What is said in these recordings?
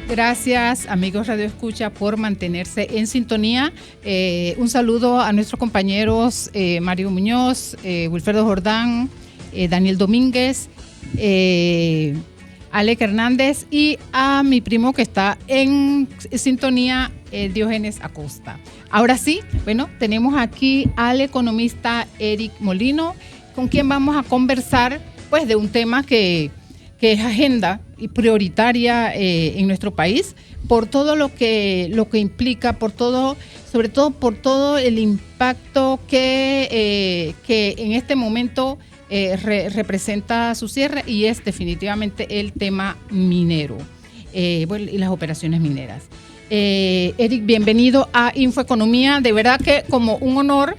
Gracias amigos Radio Escucha por mantenerse en sintonía. Un saludo a nuestros compañeros Mario Muñoz, Wilfredo Jordán, Daniel Domínguez, Alec Hernández y a mi primo que está en sintonía, Diógenes Acosta. Ahora sí, bueno, tenemos aquí al economista Eric Molino, con quien vamos a conversar pues de un tema que es agenda y prioritaria en nuestro país, por todo lo que implica, por todo, sobre todo por todo el impacto que en este momento representa su cierre, y es definitivamente el tema minero y las operaciones mineras. Eric, bienvenido a Infoeconomía. De verdad que como un honor.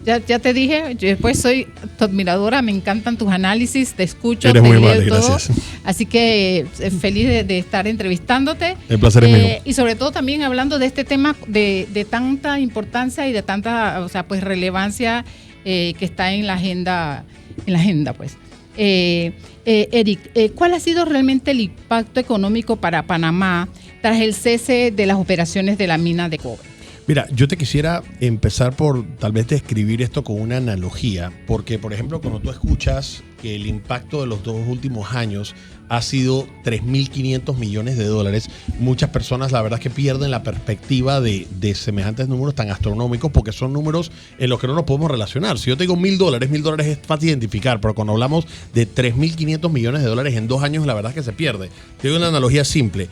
Ya te dije, yo después soy tu admiradora, me encantan tus análisis, te escucho, eres te muy leo amable, todo. gracias. Así que feliz de estar entrevistándote. El placer es mío. Y sobre todo también hablando de este tema de tanta importancia y de tanta, pues relevancia que está en la agenda, pues. Eric, ¿cuál ha sido realmente el impacto económico para Panamá tras el cese de las operaciones de la mina de cobre? Mira, yo te quisiera empezar por tal vez describir esto con una analogía, porque por ejemplo cuando tú escuchas que el impacto de los 2 últimos años ha sido 3.500 millones de dólares, muchas personas la verdad es que pierden la perspectiva de semejantes números tan astronómicos, porque son números en los que no nos podemos relacionar. Si yo te digo $1.000 es fácil identificar, pero cuando hablamos de 3.500 millones de dólares en 2 años, la verdad es que se pierde. Te doy una analogía simple.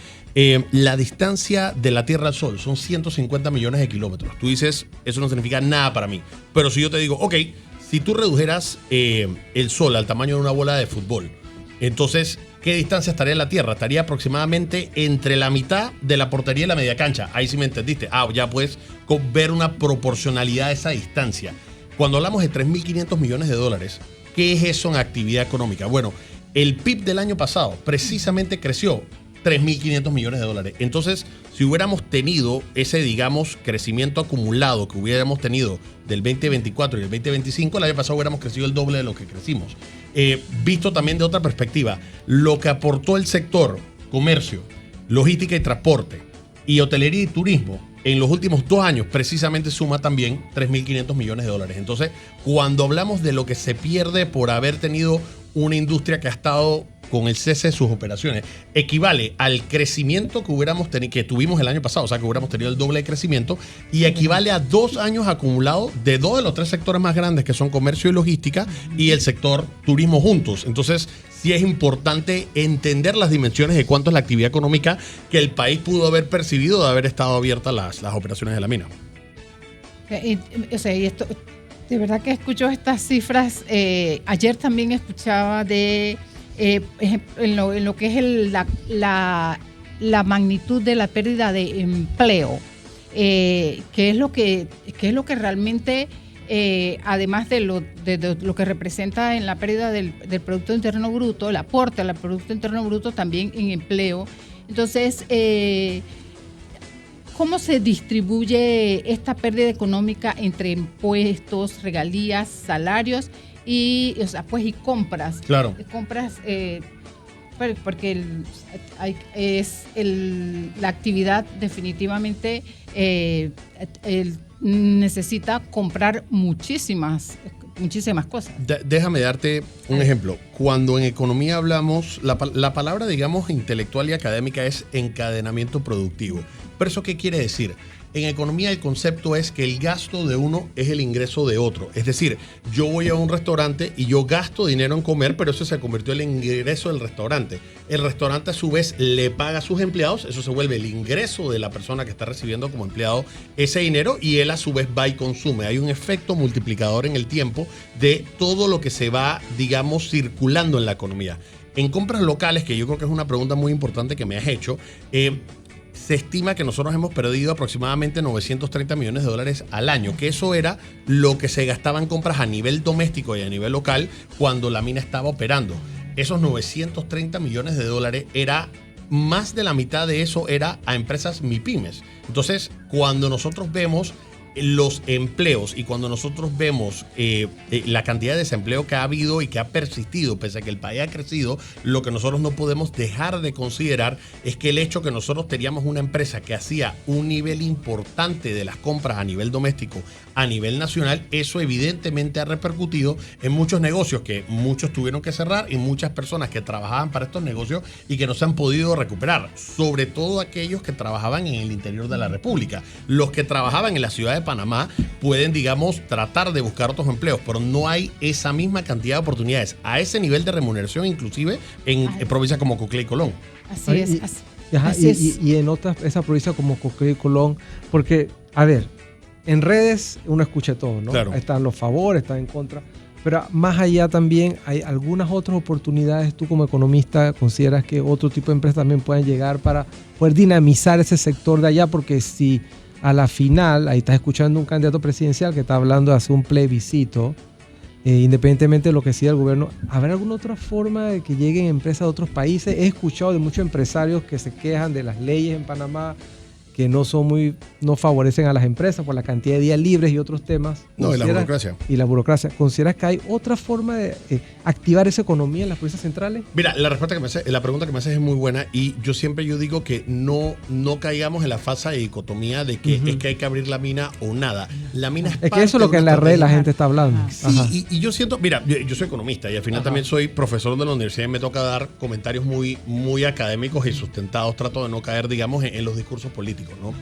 La distancia de la Tierra al Sol son 150 millones de kilómetros. Tú dices, eso no significa nada para mí. Pero si yo te digo, ok, si tú redujeras el Sol al tamaño de una bola de fútbol, entonces, ¿qué distancia estaría en la Tierra? Estaría aproximadamente entre la mitad de la portería y la media cancha. Ahí sí me entendiste. Ya puedes ver una proporcionalidad de esa distancia. Cuando hablamos de 3.500 millones de dólares, ¿qué es eso en actividad económica? Bueno, el PIB del año pasado precisamente creció 3.500 millones de dólares. Entonces, si hubiéramos tenido ese, digamos, crecimiento acumulado que hubiéramos tenido del 2024 y el 2025, el año pasado hubiéramos crecido el doble de lo que crecimos. Visto también de otra perspectiva, lo que aportó el sector comercio, logística y transporte y hotelería y turismo en los últimos 2 años precisamente suma también 3.500 millones de dólares. Entonces, cuando hablamos de lo que se pierde por haber tenido una industria que ha estado con el cese de sus operaciones, equivale al crecimiento que tuvimos el año pasado, o sea que hubiéramos tenido el doble de crecimiento, y equivale a 2 años acumulados de 2 de los 3 sectores más grandes, que son comercio y logística y el sector turismo juntos. Entonces, sí es importante entender las dimensiones de cuánto es la actividad económica que el país pudo haber percibido de haber estado abiertas las operaciones de la mina. Y esto, de verdad que escucho estas cifras. Ayer también escuchaba de en lo que es la magnitud de la pérdida de empleo, que es lo que realmente, además de lo que representa en la pérdida del Producto Interno Bruto, el aporte al Producto Interno Bruto también en empleo. Entonces, ¿cómo se distribuye esta pérdida económica entre impuestos, regalías, salarios y compras? Claro. Compras, porque la actividad definitivamente necesita comprar muchísimas cosas. Déjame darte un ejemplo. Cuando en economía hablamos, la palabra, digamos, intelectual y académica es encadenamiento productivo. ¿Pero eso qué quiere decir? En economía el concepto es que el gasto de uno es el ingreso de otro. Es decir, yo voy a un restaurante y yo gasto dinero en comer, pero eso se convirtió en el ingreso del restaurante. El restaurante a su vez le paga a sus empleados, eso se vuelve el ingreso de la persona que está recibiendo como empleado ese dinero, y él a su vez va y consume. Hay un efecto multiplicador en el tiempo de todo lo que se va, digamos, circulando en la economía. En compras locales, que yo creo que es una pregunta muy importante que me has hecho, se estima que nosotros hemos perdido aproximadamente 930 millones de dólares al año, que eso era lo que se gastaba en compras a nivel doméstico y a nivel local cuando la mina estaba operando. Esos 930 millones de dólares era más de la mitad de eso era a empresas MIPYMES. Entonces, cuando nosotros vemos los empleos y cuando nosotros vemos la cantidad de desempleo que ha habido y que ha persistido, pese a que el país ha crecido, lo que nosotros no podemos dejar de considerar es que el hecho que nosotros teníamos una empresa que hacía un nivel importante de las compras a nivel doméstico, a nivel nacional, eso evidentemente ha repercutido en muchos negocios que muchos tuvieron que cerrar y muchas personas que trabajaban para estos negocios y que no se han podido recuperar, sobre todo aquellos que trabajaban en el interior de la República. Los que trabajaban en la ciudad de Panamá pueden, digamos, tratar de buscar otros empleos, pero no hay esa misma cantidad de oportunidades a ese nivel de remuneración, inclusive en provincias como Coclé y Colón. Así es. Y en otras, esa provincia como Coclé y Colón, porque, a ver, en redes uno escucha todo, ¿no? Claro. Están los favores, están en contra, pero más allá también hay algunas otras oportunidades. Tú como economista consideras que otro tipo de empresas también pueden llegar para poder dinamizar ese sector de allá, porque si a la final, ahí estás escuchando un candidato presidencial que está hablando de hacer un plebiscito, independientemente de lo que decida el gobierno, ¿habrá alguna otra forma de que lleguen empresas de otros países? He escuchado de muchos empresarios que se quejan de las leyes en Panamá, que no favorecen a las empresas por la cantidad de días libres y otros temas. No, y la burocracia. Y la burocracia. ¿Consideras que hay otra forma de activar esa economía en las provincias centrales? Mira, la pregunta que me haces es muy buena y yo digo que no caigamos en la falsa dicotomía de que es que hay que abrir la mina o nada. La mina es que eso es lo que en la red la gente está hablando. Sí, y yo siento, mira, yo soy economista y al final también soy profesor de la universidad y me toca dar comentarios muy, muy académicos y sustentados. Trato de no caer, digamos, en los discursos políticos, ¿no?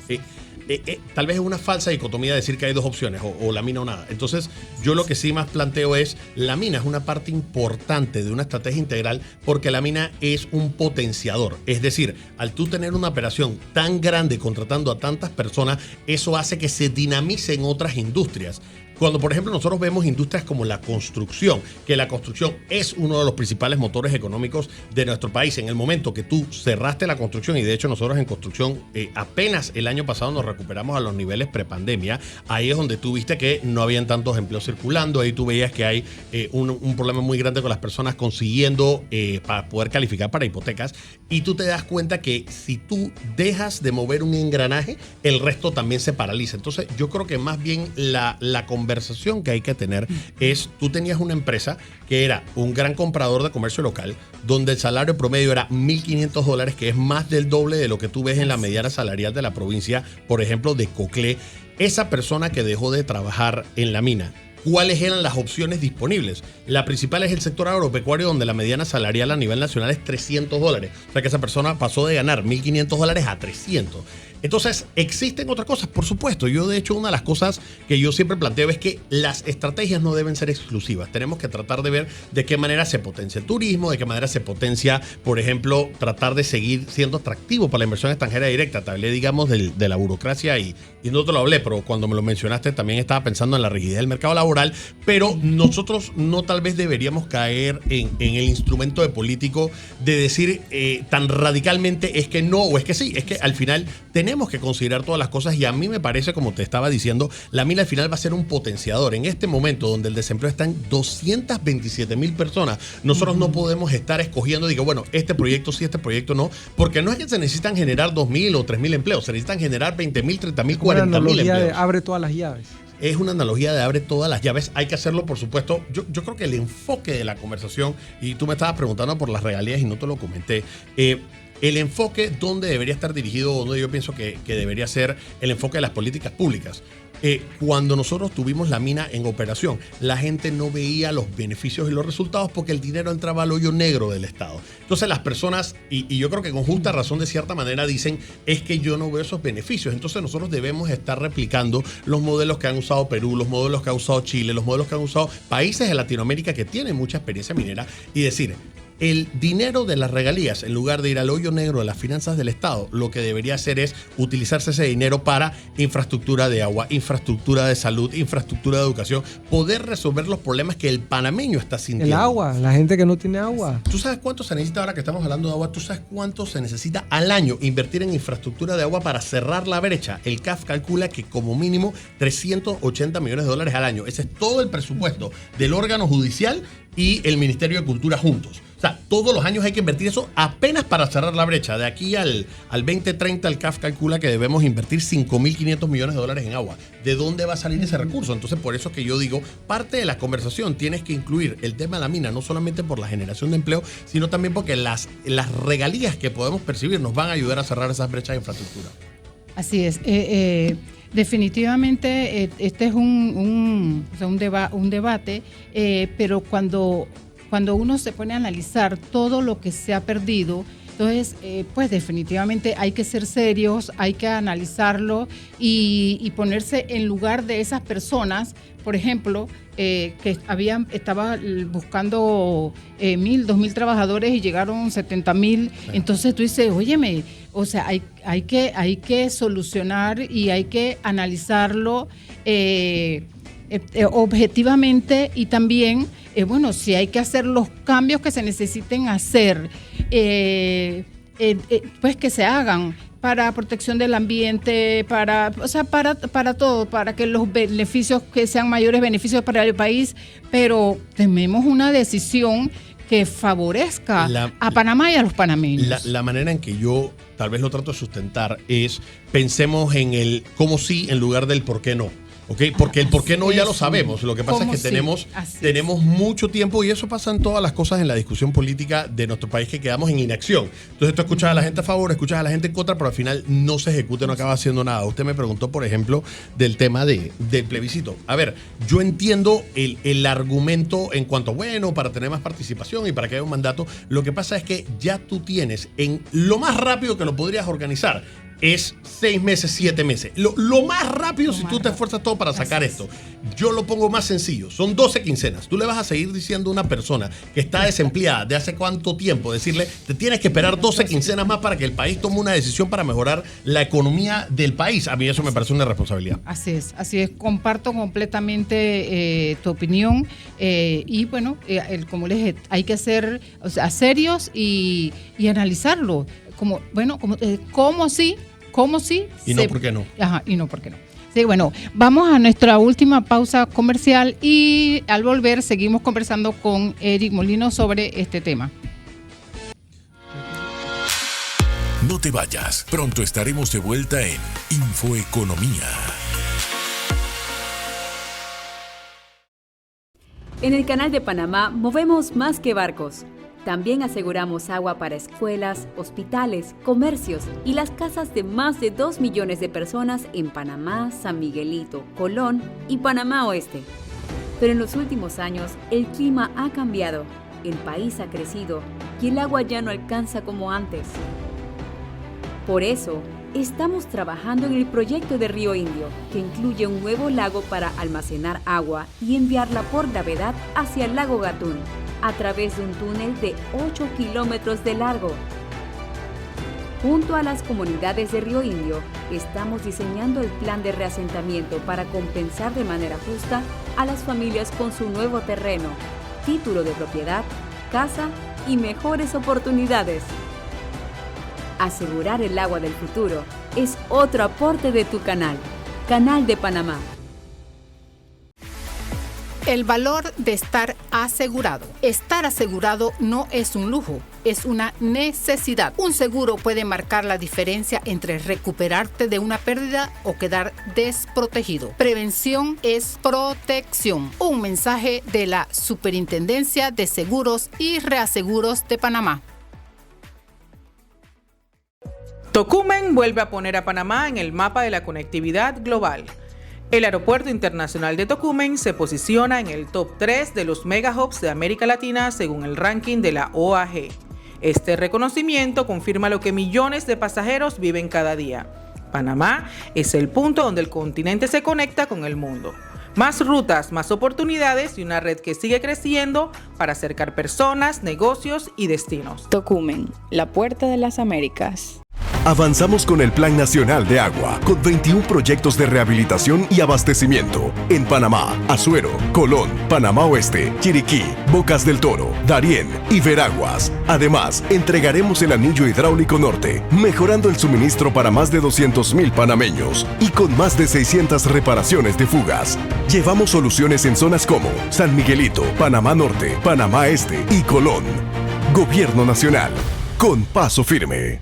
Tal vez es una falsa dicotomía decir que hay dos opciones, o la mina o nada. Entonces, yo lo que sí más planteo es, la mina es una parte importante de una estrategia integral porque la mina es un potenciador. Es decir, al tú tener una operación tan grande contratando a tantas personas, eso hace que se dinamicen otras industrias. Cuando, por ejemplo, nosotros vemos industrias como la construcción, que la construcción es uno de los principales motores económicos de nuestro país. En el momento que tú cerraste la construcción, y de hecho nosotros en construcción apenas el año pasado nos recuperamos a los niveles prepandemia, ahí es donde tú viste que no habían tantos empleos circulando, ahí tú veías que hay un problema muy grande con las personas consiguiendo para poder calificar para hipotecas, y tú te das cuenta que si tú dejas de mover un engranaje, el resto también se paraliza. Entonces yo creo que más bien la conversación que hay que tener es, tú tenías una empresa que era un gran comprador de comercio local, donde el salario promedio era $1,500, que es más del doble de lo que tú ves en la mediana salarial de la provincia, por ejemplo, de Coclé. Esa persona que dejó de trabajar en la mina, ¿cuáles eran las opciones disponibles? La principal es el sector agropecuario, donde la mediana salarial a nivel nacional es $300. O sea que esa persona pasó de ganar $1,500 a 300. Entonces, ¿existen otras cosas? Por supuesto. Yo, de hecho, una de las cosas que yo siempre planteo es que las estrategias no deben ser exclusivas. Tenemos que tratar de ver de qué manera se potencia el turismo, de qué manera se potencia, por ejemplo, tratar de seguir siendo atractivo para la inversión extranjera directa. Te hablé, digamos, de la burocracia y no te lo hablé, pero cuando me lo mencionaste también estaba pensando en la rigidez del mercado laboral, pero nosotros no tal vez deberíamos caer en el instrumento de político de decir tan radicalmente es que no o es que sí. Es que al final tenemos que considerar todas las cosas y a mí me parece, como te estaba diciendo, la mina al final va a ser un potenciador. En este momento donde el desempleo está en 227,000 personas, nosotros no podemos estar escogiendo, digo, bueno, este proyecto sí, este proyecto no, porque no es que se necesitan generar 2,000 o 3,000 empleos, se necesitan generar 20,000, 30,000, 40,000 empleos. Abre todas las llaves. Es una analogía de abre todas las llaves. Hay que hacerlo, por supuesto. Yo creo que el enfoque de la conversación, y tú me estabas preguntando por las regalías y no te lo comenté, el enfoque donde debería estar dirigido, donde yo pienso que debería ser el enfoque de las políticas públicas. Cuando nosotros tuvimos la mina en operación, la gente no veía los beneficios y los resultados porque el dinero entraba al hoyo negro del Estado. Entonces las personas, y yo creo que con justa razón de cierta manera, dicen, es que yo no veo esos beneficios. Entonces nosotros debemos estar replicando los modelos que han usado Perú, los modelos que ha usado Chile, los modelos que han usado países de Latinoamérica que tienen mucha experiencia minera y decir, el dinero de las regalías, en lugar de ir al hoyo negro de las finanzas del Estado, lo que debería hacer es utilizarse ese dinero para infraestructura de agua, infraestructura de salud, infraestructura de educación, poder resolver los problemas que el panameño está sintiendo. El agua, la gente que no tiene agua. ¿Tú sabes cuánto se necesita ahora que estamos hablando de agua? ¿Tú sabes cuánto se necesita al año invertir en infraestructura de agua para cerrar la brecha? El CAF calcula que como mínimo $380 millones al año. Ese es todo el presupuesto del órgano judicial y el Ministerio de Cultura juntos. O sea, todos los años hay que invertir eso apenas para cerrar la brecha. De aquí al 2030 el CAF calcula que debemos invertir $5.500 millones en agua. ¿De dónde va a salir ese recurso? Entonces, por eso que yo digo, parte de la conversación tienes que incluir el tema de la mina, no solamente por la generación de empleo, sino también porque las regalías que podemos percibir nos van a ayudar a cerrar esas brechas de infraestructura. Así es. Definitivamente este es un debate, pero cuando uno se pone a analizar todo lo que se ha perdido, entonces, pues definitivamente hay que ser serios, hay que analizarlo y ponerse en lugar de esas personas, por ejemplo, que estaba buscando 1,000, 2,000 trabajadores y llegaron 70,000. Entonces tú dices, óyeme, o sea, hay que solucionar y hay que analizarlo objetivamente y también, bueno, si hay que hacer los cambios que se necesiten hacer, pues que se hagan para protección del ambiente, para todo, para que los beneficios que sean mayores beneficios para el país, pero tenemos una decisión que favorezca a Panamá y a los panameños. La manera en que yo tal vez lo trato de sustentar es pensemos en el cómo sí en lugar del por qué no. Okay, porque el por qué no ya lo sabemos. Lo que pasa es que tenemos mucho tiempo y eso pasa en todas las cosas en la discusión política de nuestro país que quedamos en inacción. Entonces tú escuchas a la gente a favor, escuchas a la gente en contra, pero al final no se ejecuta, no acaba haciendo nada. Usted me preguntó, por ejemplo, del tema del plebiscito. A ver, yo entiendo el argumento en cuanto, bueno, para tener más participación y para que haya un mandato. Lo que pasa es que ya tú tienes en lo más rápido que lo podrías organizar es 6 meses, 7 meses. Lo más rápido si tú te esfuerzas todo para sacar esto. Yo lo pongo más sencillo. Son 12 quincenas. Tú le vas a seguir diciendo a una persona que está desempleada de hace cuánto tiempo, decirle, te tienes que esperar 12 quincenas más para que el país tome una decisión para mejorar la economía del país. A mí eso me parece una responsabilidad. Así es. Comparto completamente tu opinión. Y bueno, como les dije, hay que ser serios y analizarlo. ¿Cómo sí? Y no, ¿por qué no? Ajá, y no, ¿por qué no? Sí, bueno, vamos a nuestra última pausa comercial y al volver seguimos conversando con Eric Molino sobre este tema. No te vayas, pronto estaremos de vuelta en Infoeconomía. En el Canal de Panamá movemos más que barcos. También aseguramos agua para escuelas, hospitales, comercios y las casas de más de 2 millones de personas en Panamá, San Miguelito, Colón y Panamá Oeste. Pero en los últimos años el clima ha cambiado, el país ha crecido y el agua ya no alcanza como antes. Por eso, estamos trabajando en el proyecto de Río Indio, que incluye un nuevo lago para almacenar agua y enviarla por gravedad hacia el lago Gatún, a través de un túnel de 8 kilómetros de largo. Junto a las comunidades de Río Indio, estamos diseñando el plan de reasentamiento para compensar de manera justa a las familias con su nuevo terreno, título de propiedad, casa y mejores oportunidades. Asegurar el agua del futuro es otro aporte de tu canal, Canal de Panamá. El valor de estar asegurado. Estar asegurado no es un lujo, es una necesidad. Un seguro puede marcar la diferencia entre recuperarte de una pérdida o quedar desprotegido. Prevención es protección. Un mensaje de la Superintendencia de Seguros y Reaseguros de Panamá. Tocumen vuelve a poner a Panamá en el mapa de la conectividad global. El Aeropuerto Internacional de Tocumen se posiciona en el top 3 de los megahubs de América Latina según el ranking de la OAG. Este reconocimiento confirma lo que millones de pasajeros viven cada día. Panamá es el punto donde el continente se conecta con el mundo. Más rutas, más oportunidades y una red que sigue creciendo para acercar personas, negocios y destinos. Tocumen, la puerta de las Américas. Avanzamos con el Plan Nacional de Agua, con 21 proyectos de rehabilitación y abastecimiento en Panamá, Azuero, Colón, Panamá Oeste, Chiriquí, Bocas del Toro, Darién y Veraguas. Además, entregaremos el anillo hidráulico norte, mejorando el suministro para más de 200,000 panameños y con más de 600 reparaciones de fugas. Llevamos soluciones en zonas como San Miguelito, Panamá Norte, Panamá Este y Colón. Gobierno Nacional. Con paso firme.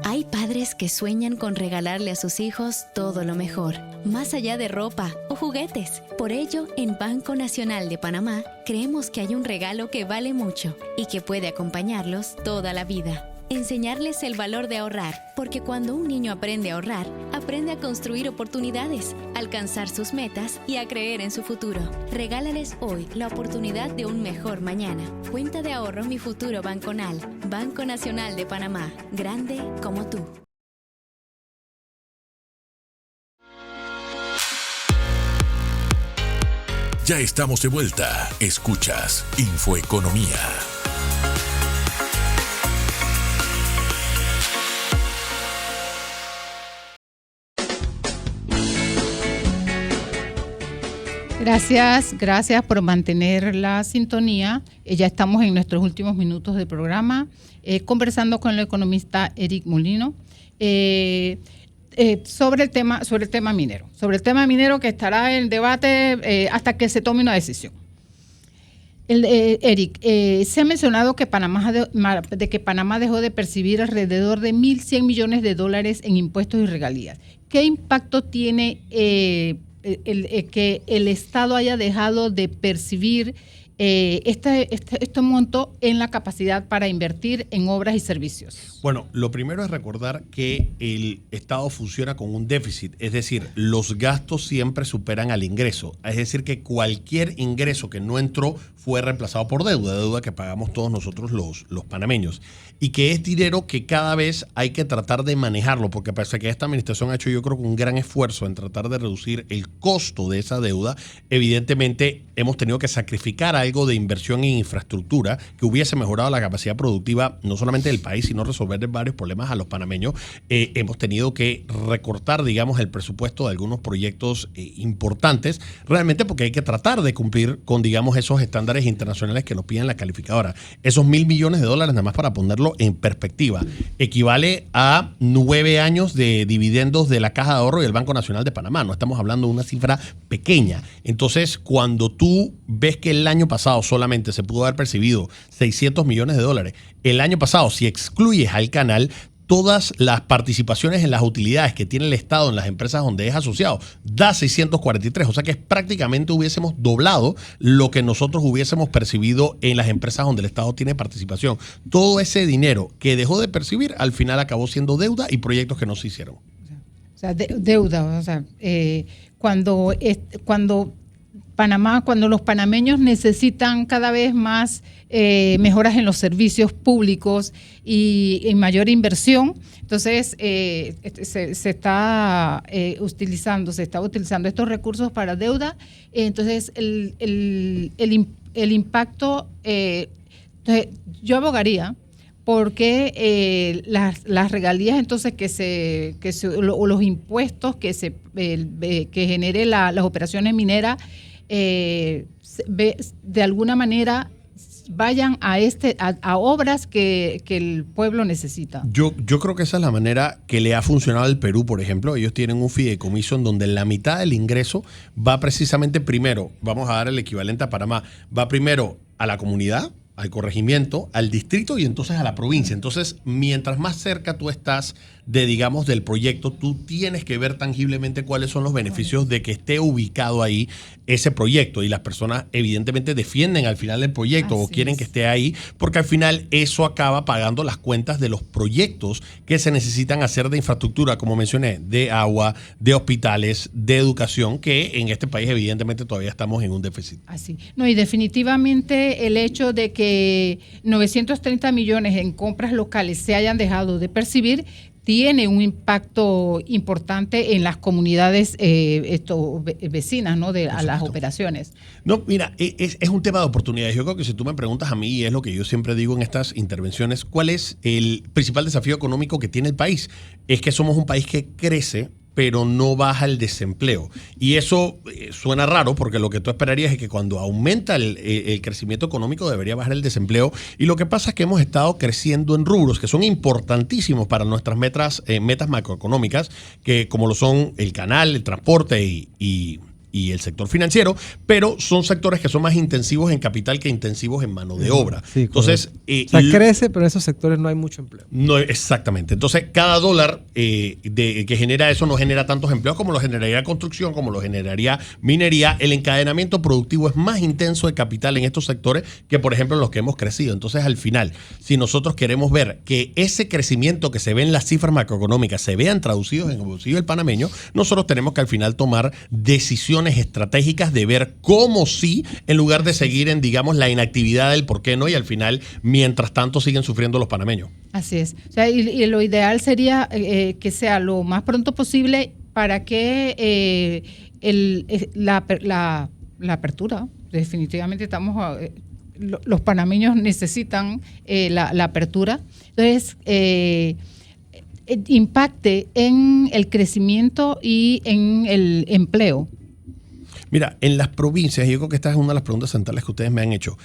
Hay padres que sueñan con regalarle a sus hijos todo lo mejor, más allá de ropa o juguetes. Por ello, en Banco Nacional de Panamá, creemos que hay un regalo que vale mucho y que puede acompañarlos toda la vida. Enseñarles el valor de ahorrar, porque cuando un niño aprende a ahorrar, aprende a construir oportunidades, a alcanzar sus metas y a creer en su futuro. Regálales hoy la oportunidad de un mejor mañana. Cuenta de ahorro Mi Futuro Banconal. Banco Nacional de Panamá. Grande como tú. Ya estamos de vuelta. Escuchas Infoeconomía. Gracias por mantener la sintonía. Ya estamos en nuestros últimos minutos del programa, conversando con el economista Eric Molino sobre el tema minero. Sobre el tema minero que estará en debate hasta que se tome una decisión. Eric, se ha mencionado que Panamá dejó de percibir alrededor de 1.100 millones de dólares en impuestos y regalías. ¿Qué impacto tiene que el Estado haya dejado de percibir este monto en la capacidad para invertir en obras y servicios? Bueno, lo primero es recordar que el Estado funciona con un déficit, es decir, los gastos siempre superan al ingreso, es decir, que cualquier ingreso que no entró fue reemplazado por deuda que pagamos todos nosotros los panameños, y que es dinero que cada vez hay que tratar de manejarlo, porque parece que esta administración ha hecho, yo creo, un gran esfuerzo en tratar de reducir el costo de esa deuda. Evidentemente hemos tenido que sacrificar algo de inversión en infraestructura que hubiese mejorado la capacidad productiva no solamente del país, sino resolver varios problemas a los panameños. Hemos tenido que recortar, digamos, el presupuesto de algunos proyectos importantes, realmente porque hay que tratar de cumplir con, digamos, esos estándares internacionales que nos piden la calificadora. Esos 1.000 millones de dólares, nada más para ponerlo en perspectiva, equivale a 9 años de dividendos de la Caja de Ahorro y el Banco Nacional de Panamá. No estamos hablando de una cifra pequeña. Entonces, cuando tú ves que el año pasado solamente se pudo haber percibido 600 millones de dólares, el año pasado, si excluyes al canal, todas las participaciones en las utilidades que tiene el Estado en las empresas donde es asociado, da 643. O sea que prácticamente hubiésemos doblado lo que nosotros hubiésemos percibido en las empresas donde el Estado tiene participación. Todo ese dinero que dejó de percibir, al final acabó siendo deuda y proyectos que no se hicieron. O sea, deuda. O sea, cuando los panameños necesitan cada vez más mejoras en los servicios públicos y mayor inversión, entonces se está utilizando estos recursos para deuda. Entonces el impacto, entonces yo abogaría porque las regalías entonces o los impuestos que genere las operaciones mineras de alguna manera vayan a obras que el pueblo necesita. Yo creo que esa es la manera que le ha funcionado al Perú, por ejemplo. Ellos tienen un fideicomiso en donde la mitad del ingreso va precisamente primero, vamos a dar el equivalente a Panamá, va primero a la comunidad, al corregimiento, al distrito y entonces a la provincia. Entonces, mientras más cerca tú estás del proyecto, tú tienes que ver tangiblemente cuáles son los beneficios de que esté ubicado ahí ese proyecto, y las personas evidentemente defienden al final del proyecto o quieren que esté ahí, porque al final eso acaba pagando las cuentas de los proyectos que se necesitan hacer de infraestructura, como mencioné, de agua, de hospitales, de educación, que en este país evidentemente todavía estamos en un déficit. Así. No, y definitivamente el hecho de que 930 millones en compras locales se hayan dejado de percibir tiene un impacto importante en las comunidades vecinas, ¿no? A las operaciones. No, mira, es un tema de oportunidades. Yo creo que si tú me preguntas a mí, y es lo que yo siempre digo en estas intervenciones, ¿cuál es el principal desafío económico que tiene el país? Es que somos un país que crece, pero no baja el desempleo. Y eso suena raro, porque lo que tú esperarías es que cuando aumenta el crecimiento económico debería bajar el desempleo. Y lo que pasa es que hemos estado creciendo en rubros que son importantísimos para nuestras metas macroeconómicas, que como lo son el canal, el transporte y y el sector financiero, pero son sectores que son más intensivos en capital que intensivos en mano de obra. Sí, entonces, o sea, crece, pero en esos sectores no hay mucho empleo. No, exactamente. Entonces, cada dólar que genera eso no genera tantos empleos como lo generaría construcción, como lo generaría minería. El encadenamiento productivo es más intenso de capital en estos sectores que, por ejemplo, en los que hemos crecido. Entonces, al final, si nosotros queremos ver que ese crecimiento que se ve en las cifras macroeconómicas se vean traducidos en el bolsillo del panameño, nosotros tenemos que al final tomar decisiones estratégicas de ver cómo sí, en lugar de seguir en, digamos, la inactividad del por qué no, y al final, mientras tanto, siguen sufriendo los panameños. Así es. O sea, y lo ideal sería que sea lo más pronto posible para que la apertura, definitivamente los panameños necesitan la apertura. Entonces, impacte en el crecimiento y en el empleo. Mira, en las provincias, yo creo que esta es una de las preguntas centrales que ustedes me han hecho.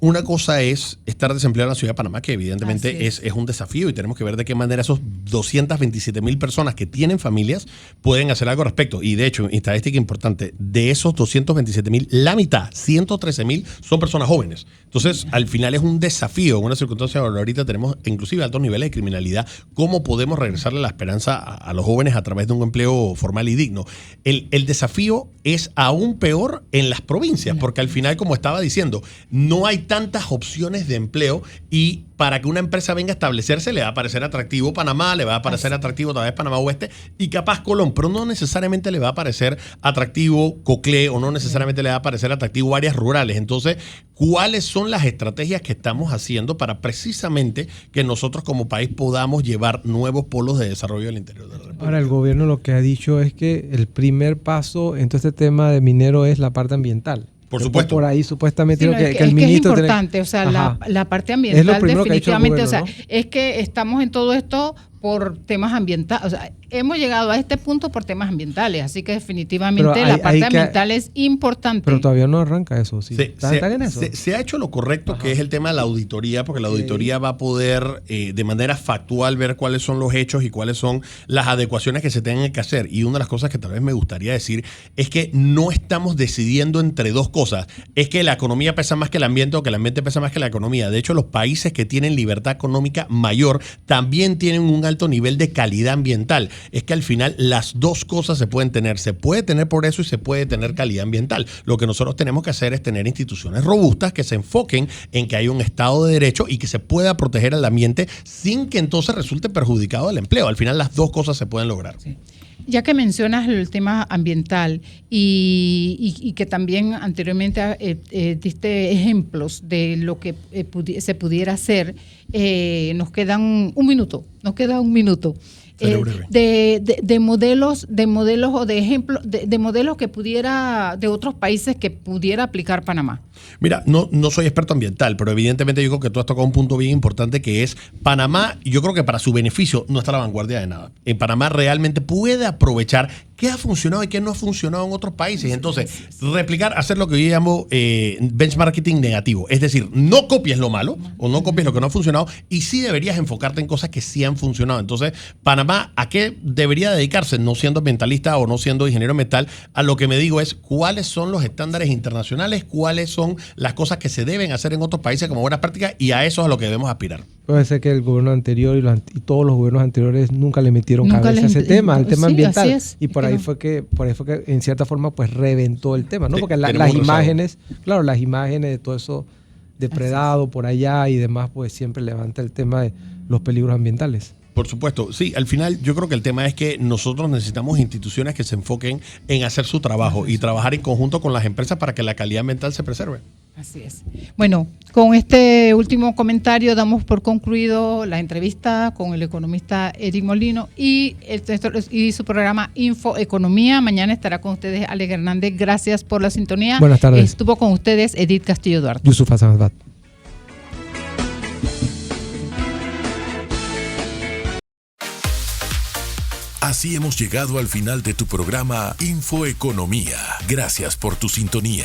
Una cosa es estar desempleado en la ciudad de Panamá, que evidentemente es un desafío, y tenemos que ver de qué manera esos 227,000 personas que tienen familias pueden hacer algo al respecto. Y de hecho, estadística importante, de esos 227,000, la mitad, 113,000, son personas jóvenes. Entonces, al final es un desafío, en una circunstancia donde ahorita tenemos inclusive altos niveles de criminalidad. ¿Cómo podemos regresarle la esperanza a los jóvenes a través de un empleo formal y digno? El desafío es aún peor en las provincias, porque al final, como estaba diciendo, no hay tantas opciones de empleo, y para que una empresa venga a establecerse le va a parecer atractivo Panamá, le va a parecer atractivo tal vez Panamá Oeste y capaz Colón, pero no necesariamente le va a parecer atractivo Coclé, o no necesariamente le va a parecer atractivo áreas rurales. Entonces, ¿cuáles son las estrategias que estamos haciendo para precisamente que nosotros como país podamos llevar nuevos polos de desarrollo al interior de la República? Ahora, el gobierno lo que ha dicho es que el primer paso en todo este tema de minero es la parte ambiental. Por supuesto. Por ahí supuestamente Sí, que el ministro es importante, o sea, la parte es ambiental lo primero definitivamente, que ha hecho el o gobierno, sea, es que estamos en todo esto por temas ambientales, o sea, hemos llegado a este punto por temas ambientales, así que definitivamente la parte ambiental es importante. Pero todavía no arranca eso, ¿sí? ¿Están en eso? Se ha hecho lo correcto, que es el tema de la auditoría, porque la auditoría va a poder de manera factual ver cuáles son los hechos y cuáles son las adecuaciones que se tengan que hacer. Y una de las cosas que tal vez me gustaría decir es que no estamos decidiendo entre dos cosas. Es que la economía pesa más que el ambiente, o que el ambiente pesa más que la economía. De hecho, los países que tienen libertad económica mayor también tienen un alto nivel de calidad ambiental. Es que al final las dos cosas se pueden tener. Se puede tener progreso y se puede tener calidad ambiental. Lo que nosotros tenemos que hacer es tener instituciones robustas que se enfoquen en que hay un Estado de Derecho y que se pueda proteger al ambiente sin que entonces resulte perjudicado el empleo. Al final las dos cosas se pueden lograr. Sí. Ya que mencionas el tema ambiental y que también anteriormente diste ejemplos de lo que se pudiera hacer, nos queda un minuto. De modelos o de ejemplos de modelos que pudiera, de otros países que pudiera aplicar Panamá. Mira, no soy experto ambiental, pero evidentemente yo creo que tú has tocado un punto bien importante, que es Panamá. Yo creo que para su beneficio no está a la vanguardia de nada. En Panamá realmente puede aprovechar qué ha funcionado y qué no ha funcionado en otros países. Entonces, replicar, hacer lo que yo llamo benchmarking negativo. Es decir, no copies lo malo o no copies lo que no ha funcionado, y sí deberías enfocarte en cosas que sí han funcionado. Entonces, Panamá, ¿a qué debería dedicarse? No siendo ambientalista o no siendo ingeniero ambiental, a lo que me digo es cuáles son los estándares internacionales, cuáles son las cosas que se deben hacer en otros países como buenas prácticas, y a eso es a lo que debemos aspirar. Puede ser que el gobierno anterior y todos los gobiernos anteriores nunca le metieron cabeza a ese tema, al tema ambiental. Y por ahí fue que en cierta forma pues reventó el tema, ¿no? Porque las imágenes, claro, las imágenes de todo eso depredado por allá y demás, pues siempre levanta el tema de los peligros ambientales. Por supuesto, sí, al final yo creo que el tema es que nosotros necesitamos instituciones que se enfoquen en hacer su trabajo y trabajar en conjunto con las empresas para que la calidad ambiental se preserve. Así es. Bueno, con este último comentario damos por concluido la entrevista con el economista Eric Molino y su programa Info Economía. Mañana estará con ustedes Alex Hernández. Gracias por la sintonía. Buenas tardes. Estuvo con ustedes Edith Castillo Duarte. Yusuf Hassan. Así hemos llegado al final de tu programa Info Economía. Gracias por tu sintonía.